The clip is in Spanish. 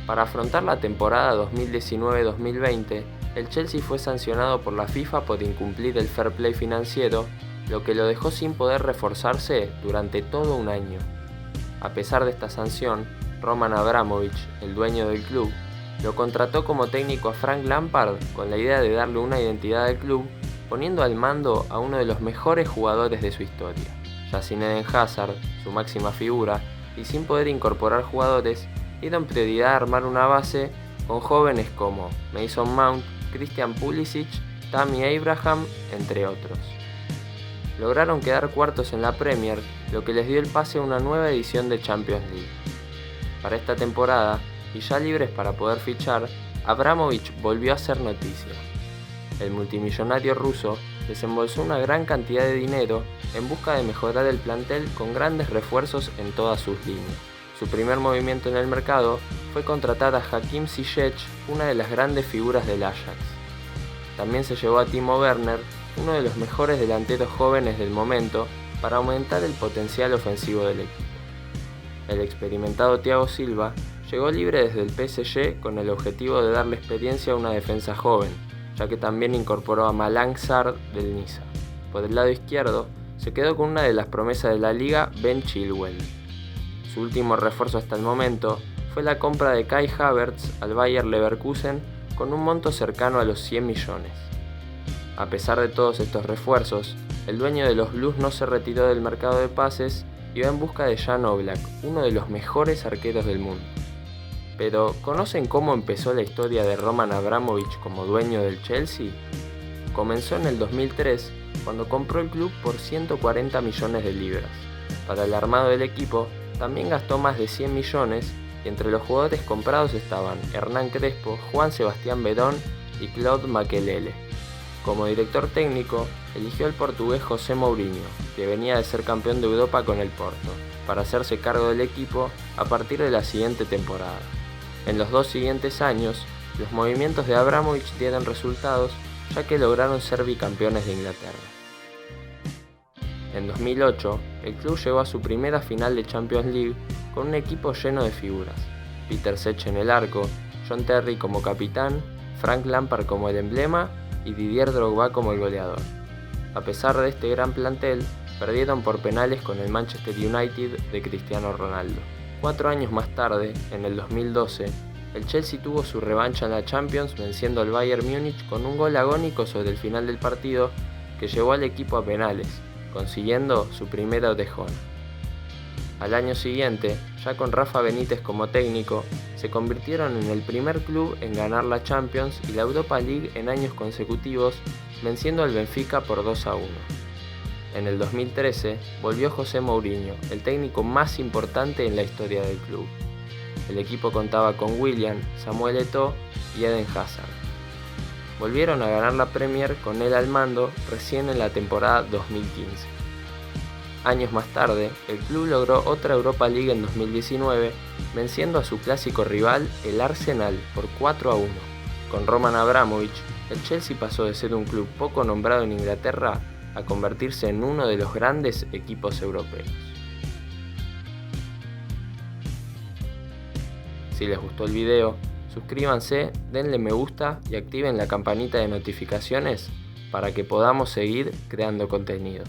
Para afrontar la temporada 2019-2020, el Chelsea fue sancionado por la FIFA por incumplir el fair play financiero, lo que lo dejó sin poder reforzarse durante todo un año. A pesar de esta sanción, Roman Abramovich, el dueño del club, lo contrató como técnico a Frank Lampard con la idea de darle una identidad al club, poniendo al mando a uno de los mejores jugadores de su historia, ya sin Eden Hazard, su máxima figura, y sin poder incorporar jugadores, dieron prioridad a armar una base con jóvenes como Mason Mount, Christian Pulisic, Tammy Abraham, entre otros. Lograron quedar cuartos en la Premier, lo que les dio el pase a una nueva edición de Champions League. Para esta temporada, y ya libres para poder fichar, Abramovich volvió a hacer noticia. El multimillonario ruso desembolsó una gran cantidad de dinero en busca de mejorar el plantel con grandes refuerzos en todas sus líneas. Su primer movimiento en el mercado fue contratar a Hakim Ziyech, una de las grandes figuras del Ajax. También se llevó a Timo Werner, uno de los mejores delanteros jóvenes del momento, para aumentar el potencial ofensivo del equipo. El experimentado Thiago Silva llegó libre desde el PSG con el objetivo de darle experiencia a una defensa joven, ya que también incorporó a Malang Sarr del Niza. Por el lado izquierdo, se quedó con una de las promesas de la liga, Ben Chilwell. Su último refuerzo hasta el momento fue la compra de Kai Havertz al Bayer Leverkusen con un monto cercano a los 100 millones. A pesar de todos estos refuerzos, el dueño de los Blues no se retiró del mercado de pases y va en busca de Jan Oblak, uno de los mejores arqueros del mundo. Pero, ¿conocen cómo empezó la historia de Roman Abramovich como dueño del Chelsea? Comenzó en el 2003, cuando compró el club por 140 millones de libras. Para el armado del equipo, también gastó más de 100 millones y entre los jugadores comprados estaban Hernán Crespo, Juan Sebastián Verón y Claude Makelele. Como director técnico, eligió al portugués José Mourinho, que venía de ser campeón de Europa con el Porto, para hacerse cargo del equipo a partir de la siguiente temporada. En los 2 siguientes años, los movimientos de Abramovich dieron resultados, ya que lograron ser bicampeones de Inglaterra. En 2008, el club llegó a su primera final de Champions League con un equipo lleno de figuras: Peter Cech en el arco, John Terry como capitán, Frank Lampard como el emblema y Didier Drogba como el goleador. A pesar de este gran plantel, perdieron por penales con el Manchester United de Cristiano Ronaldo. 4 años más tarde, en el 2012, el Chelsea tuvo su revancha en la Champions venciendo al Bayern Múnich con un gol agónico sobre el final del partido que llevó al equipo a penales, consiguiendo su primera orejona. Al año siguiente, ya con Rafa Benítez como técnico, se convirtieron en el primer club en ganar la Champions y la Europa League en años consecutivos, venciendo al Benfica por 2-1. En el 2013 volvió José Mourinho, el técnico más importante en la historia del club. El equipo contaba con Willian, Samuel Eto'o y Eden Hazard. Volvieron a ganar la Premier con él al mando recién en la temporada 2015. Años más tarde, el club logró otra Europa League en 2019, venciendo a su clásico rival, el Arsenal, por 4-1. Con Roman Abramovich, el Chelsea pasó de ser un club poco nombrado en Inglaterra a convertirse en uno de los grandes equipos europeos. Si les gustó el video, suscríbanse, denle me gusta y activen la campanita de notificaciones para que podamos seguir creando contenido.